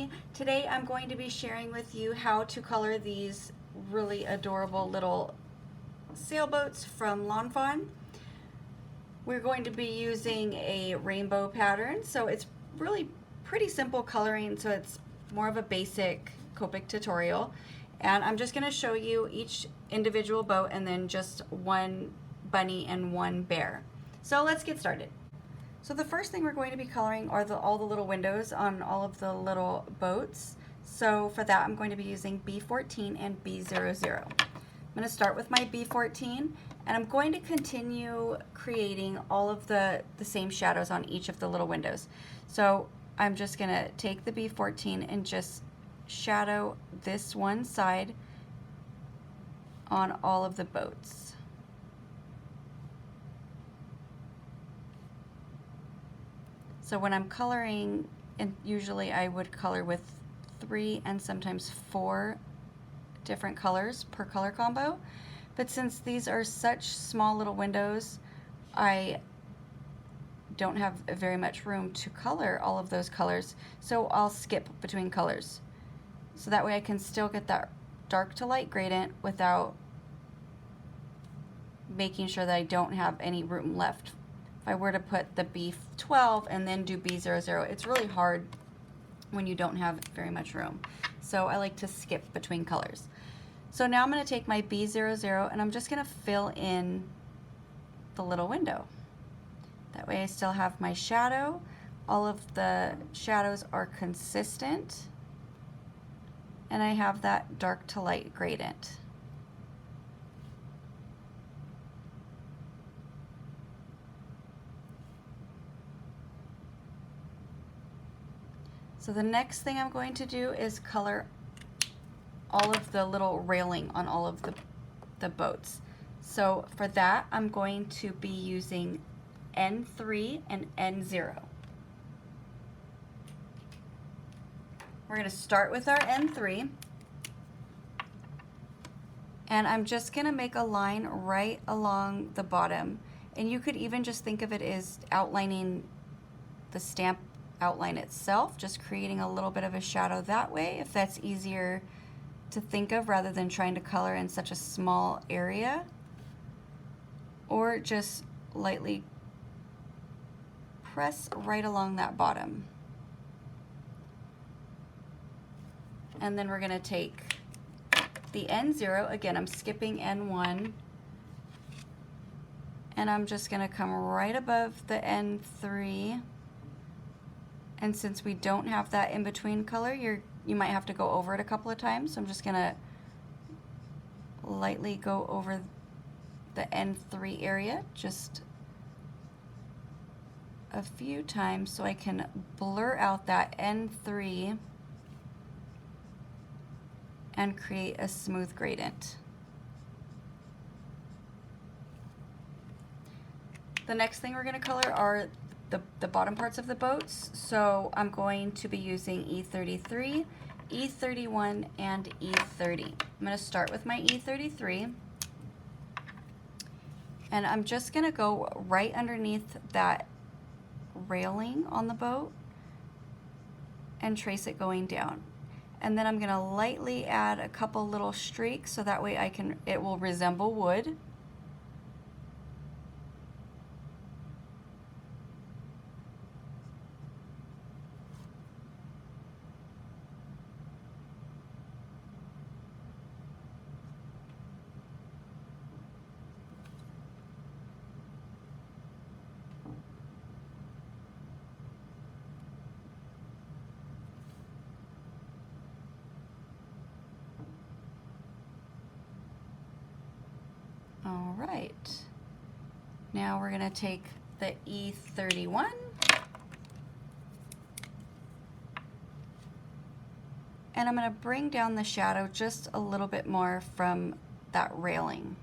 everybody. Today I'm going to be sharing with you how to color these really adorable little sailboats from Fawn. We're going to be using a rainbow pattern, so it's really pretty simple coloring, so it's more of a basic Copic tutorial. And I'm just going to show you each individual boat and then just one bunny and one bear. So let's get started. So the first thing we're going to be coloring are all the little windows on all of the little boats. So for that I'm going to be using B14 and B00. I'm going to start with my B14 and I'm going to continue creating all of the same shadows on each of the little windows. So I'm just going to take the B14 and just shadow this one side on all of the boats. So when I'm coloring, and usually I would color with 3 and sometimes 4 different colors per color combo, but since these are such small little windows, I don't have very much room to color all of those colors, so I'll skip between colors. So that way I can still get that dark to light gradient without making sure that I don't have any room left. If I were to put the B12 and then do B00, it's really hard when you don't have very much room. So I like to skip between colors. So now I'm going to take my B00 and I'm just going to fill in the little window. That way I still have my shadow. All of the shadows are consistent. And I have that dark to light gradient. So the next thing I'm going to do is color all of the little railing on all of the boats. So for that, I'm going to be using N3 and N0. We're going to start with our N3. And I'm just going to make a line right along the bottom. And you could even just think of it as outlining the stamp outline itself, just creating a little bit of a shadow that way, if that's easier to think of rather than trying to color in such a small area, or just lightly press right along that bottom. And then we're going to take the N0, again I'm skipping N1, and I'm just going to come right above the N3. And since we don't have that in-between color, you might have to go over it a couple of times. So I'm just going to lightly go over the N3 area just a few times so I can blur out that N3 and create a smooth gradient. The next thing we're going to color are the bottom parts of the boats. So I'm going to be using E33, E31, and E30. I'm going to start with my E33, and I'm just going to go right underneath that railing on the boat and trace it going down. And then I'm going to lightly add a couple little streaks so that way it will resemble wood. All right, now we're going to take the E31 and I'm going to bring down the shadow just a little bit more from that railing.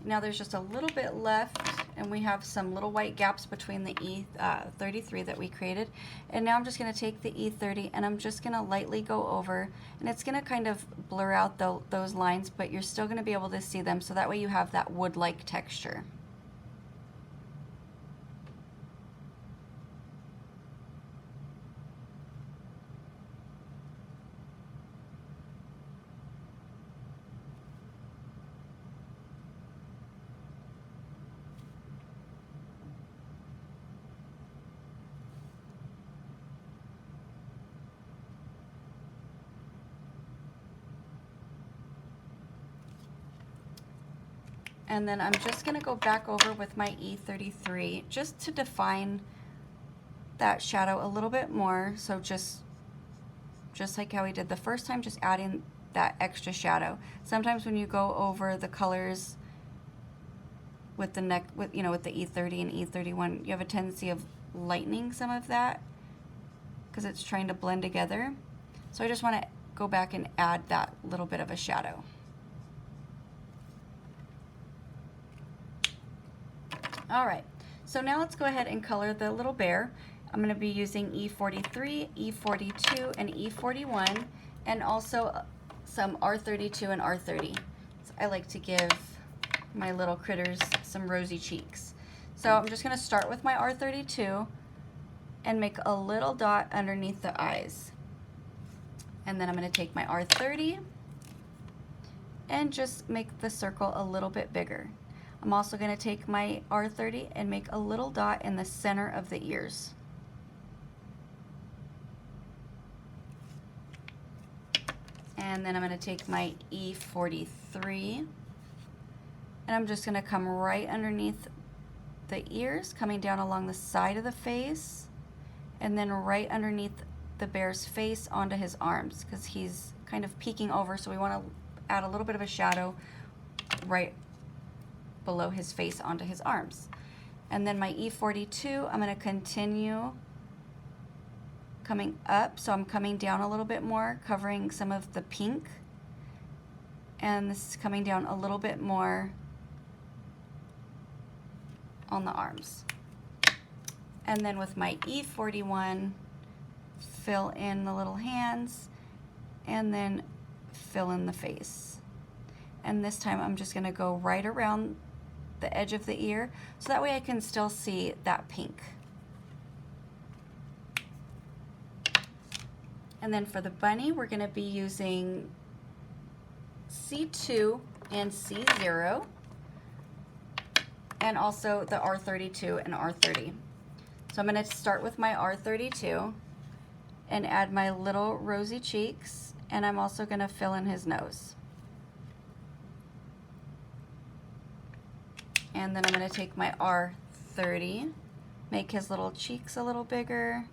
Now there's just a little bit left and we have some little white gaps between the E33 that we created. And now I'm just going to take the E30 and I'm just going to lightly go over, and it's going to kind of blur out those lines, but you're still going to be able to see them, so that way you have that wood-like texture. And then I'm just going to go back over with my E33 just to define that shadow a little bit more. So just like how we did the first time, just adding that extra shadow. Sometimes when you go over the colors with the with the E30 and E31, you have a tendency of lightening some of that because it's trying to blend together. So I just want to go back and add that little bit of a shadow. All right, so now let's go ahead and color the little bear. I'm going to be using E43, E42, and E41, and also some R32 and R30. So I like to give my little critters some rosy cheeks. So I'm just going to start with my R32 and make a little dot underneath the eyes. And then I'm going to take my R30 and just make the circle a little bit bigger. I'm also going to take my R30 and make a little dot in the center of the ears. And then I'm going to take my E43 and I'm just going to come right underneath the ears, coming down along the side of the face, and then right underneath the bear's face onto his arms, because he's kind of peeking over, so we want to add a little bit of a shadow right below his face onto his arms. And then my E42, I'm going to continue coming up, so I'm coming down a little bit more, covering some of the pink, and this is coming down a little bit more on the arms. And then with my E41, fill in the little hands and then fill in the face. And this time I'm just going to go right around the edge of the ear, so that way I can still see that pink. And then for the bunny, we're going to be using C2 and C0, and also the R32 and R30. So I'm going to start with my R32 and add my little rosy cheeks, and I'm also going to fill in his nose. And then I'm going to take my R30, make his little cheeks a little bigger,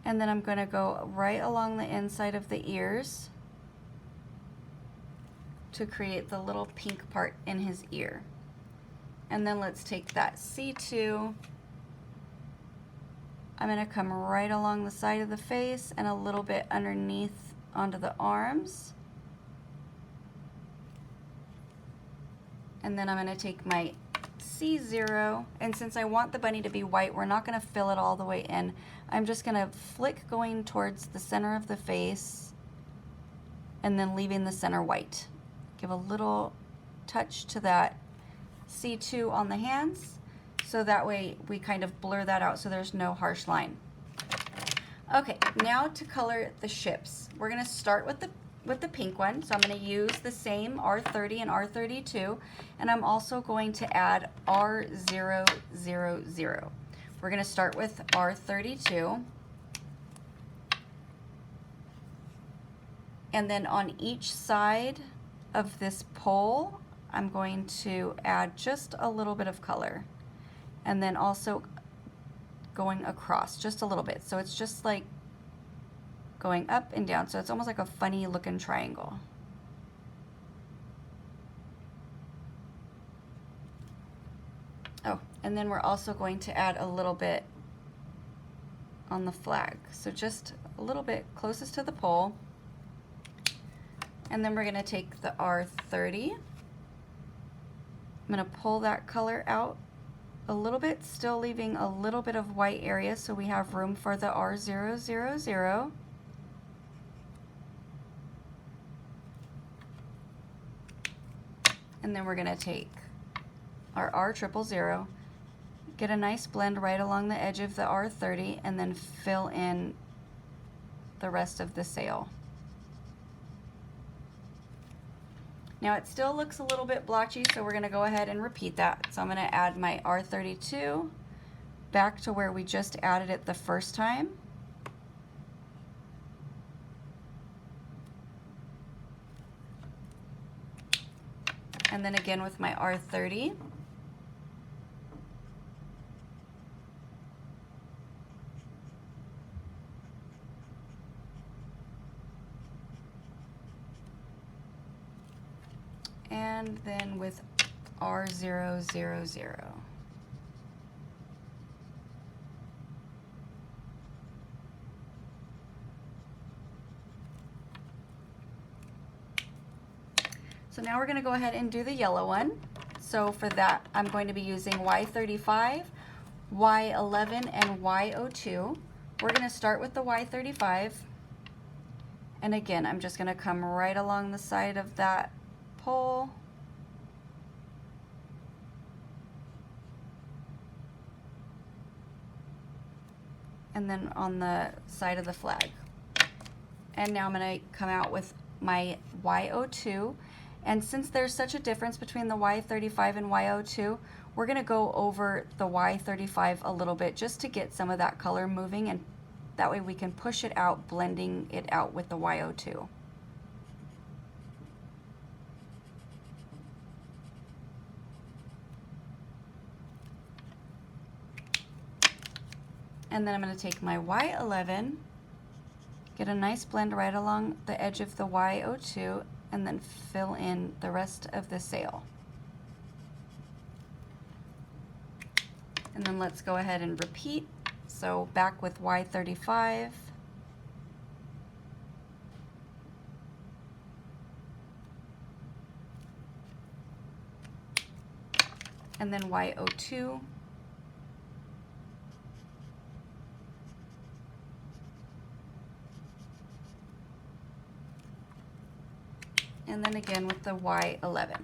and then I'm going to go right along the inside of the ears to create the little pink part in his ear. And then let's take that C2, I'm going to come right along the side of the face and a little bit underneath onto the arms. And then I'm going to take my C0, and since I want the bunny to be white, we're not going to fill it all the way in. I'm just going to flick going towards the center of the face and then leaving the center white. Give a little touch to that C2 on the hands, so that way we kind of blur that out so there's no harsh line. Okay, now to color the ships. We're going to start with the pink one, so I'm going to use the same R30 and R32, and I'm also going to add R000. We're going to start with R32, and then on each side of this pole I'm going to add just a little bit of color, and then also going across just a little bit, so it's just like going up and down, so it's almost like a funny looking triangle. Oh, and then we're also going to add a little bit on the flag, so just a little bit closest to the pole. And then we're going to take the R30, I'm going to pull that color out a little bit, still leaving a little bit of white area so we have room for the R000. And then we're going to take our R000, get a nice blend right along the edge of the R30, and then fill in the rest of the sail. Now it still looks a little bit blotchy, so we're going to go ahead and repeat that. So I'm going to add my R32 back to where we just added it the first time. And then again with my R30. And then with R000. So now we're going to go ahead and do the yellow one. So for that, I'm going to be using Y35, Y11, and Y02. We're going to start with the Y35. And again, I'm just going to come right along the side of that pole. And then on the side of the flag. And now I'm going to come out with my Y02. And since there's such a difference between the Y35 and Y02, we're going to go over the Y35 a little bit just to get some of that color moving, and that way we can push it out, blending it out with the Y02. And then I'm going to take my Y11, get a nice blend right along the edge of the Y02, and then fill in the rest of the sail. And then let's go ahead and repeat. So back with Y35. And then Y02. And then again with the Y11.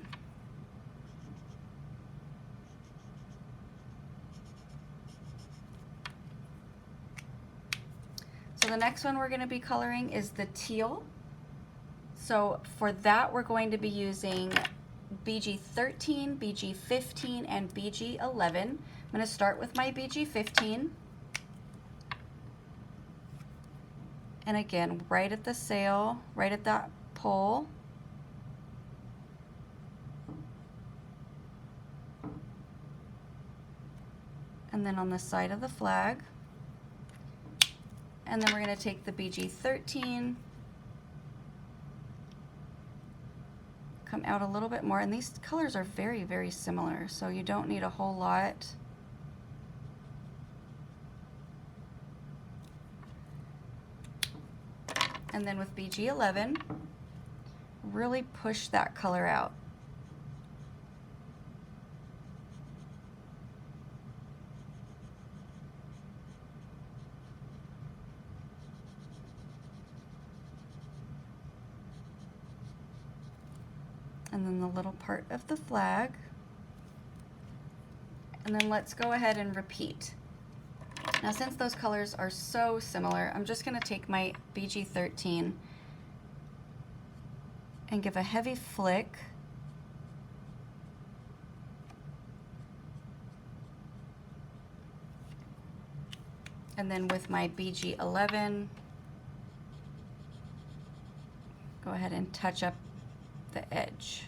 So the next one we're going to be coloring is the teal. So for that we're going to be using BG13, BG15, and BG11. I'm going to start with my BG15. And again, right at the sail, right at that pole. And then on the side of the flag. And then we're going to take the BG13, come out a little bit more, and these colors are very, very similar, so you don't need a whole lot. And then with BG11, really push that color out. And then the little part of the flag. And then let's go ahead and repeat. Now since those colors are so similar, I'm just going to take my BG13 and give a heavy flick. And then with my BG11, go ahead and touch up the edge.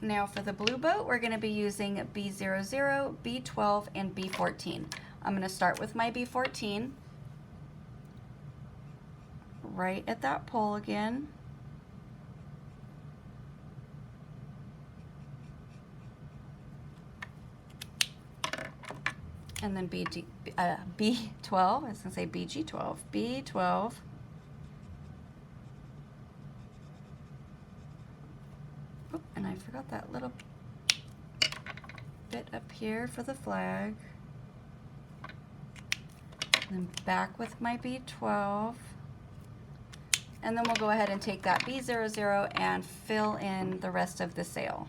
Now for the blue boat, we're going to be using B00, B12, and B14. I'm going to start with my B14, right at that pole again. And then B12, I was going to say BG12, B12. Oh, and I forgot that little bit up here for the flag. And then back with my B12. And then we'll go ahead and take that B00 and fill in the rest of the sail.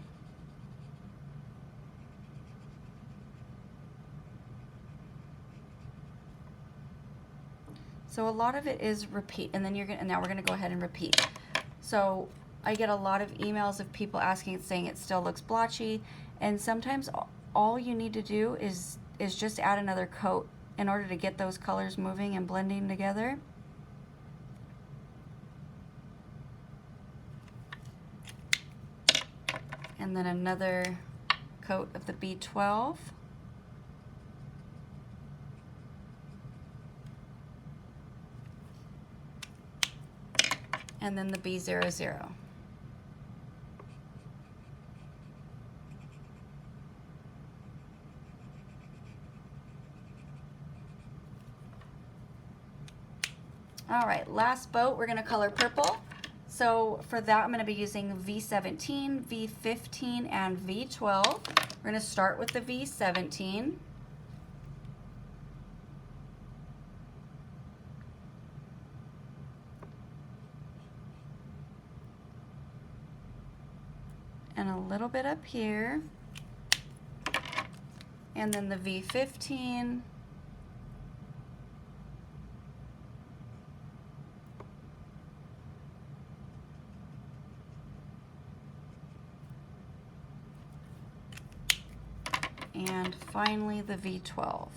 So a lot of it is repeat, and then now we're gonna go ahead and repeat. So I get a lot of emails of people asking, saying it still looks blotchy, and sometimes all you need to do is just add another coat in order to get those colors moving and blending together. And then another coat of the B12. And then the B00. All right, last boat, we're gonna color purple. So for that, I'm gonna be using V17, V15, and V12. We're gonna start with the V17. And a little bit up here. And then the V15. And finally the V12.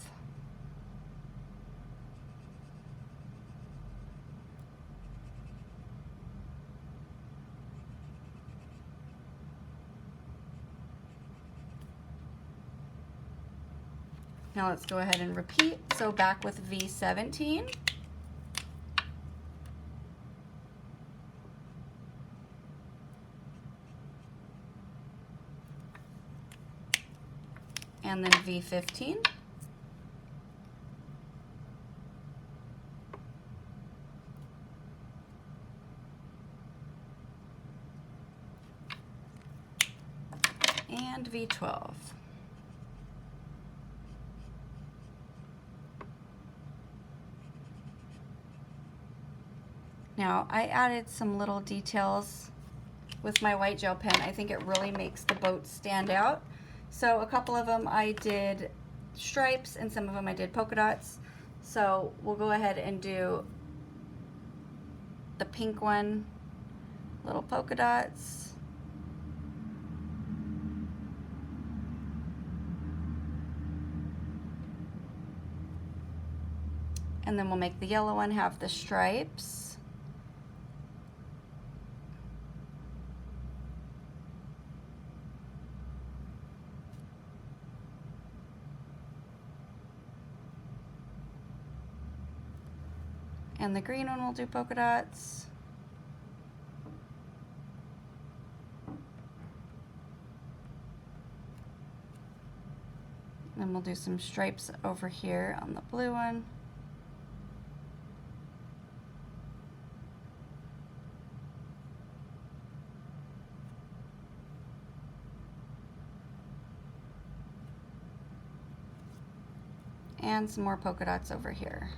Now let's go ahead and repeat. So back with V17. And then V15. And V12. Now, I added some little details with my white gel pen. I think it really makes the boat stand out. So a couple of them I did stripes and some of them I did polka dots. So we'll go ahead and do the pink one, little polka dots. And then we'll make the yellow one have the stripes. And the green one will do polka dots. Then we'll do some stripes over here on the blue one. And some more polka dots over here.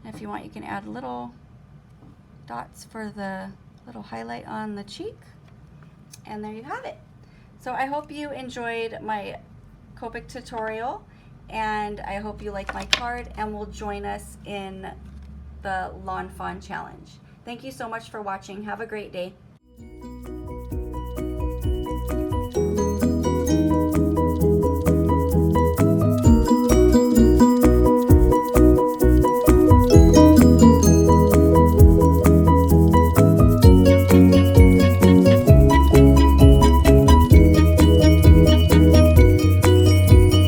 If you want, you can add little dots for the little highlight on the cheek. And there you have it. So I hope you enjoyed my Copic tutorial, and I hope you like my card and will join us in the Lawn Fawn Challenge. Thank you so much for watching. Have a great day.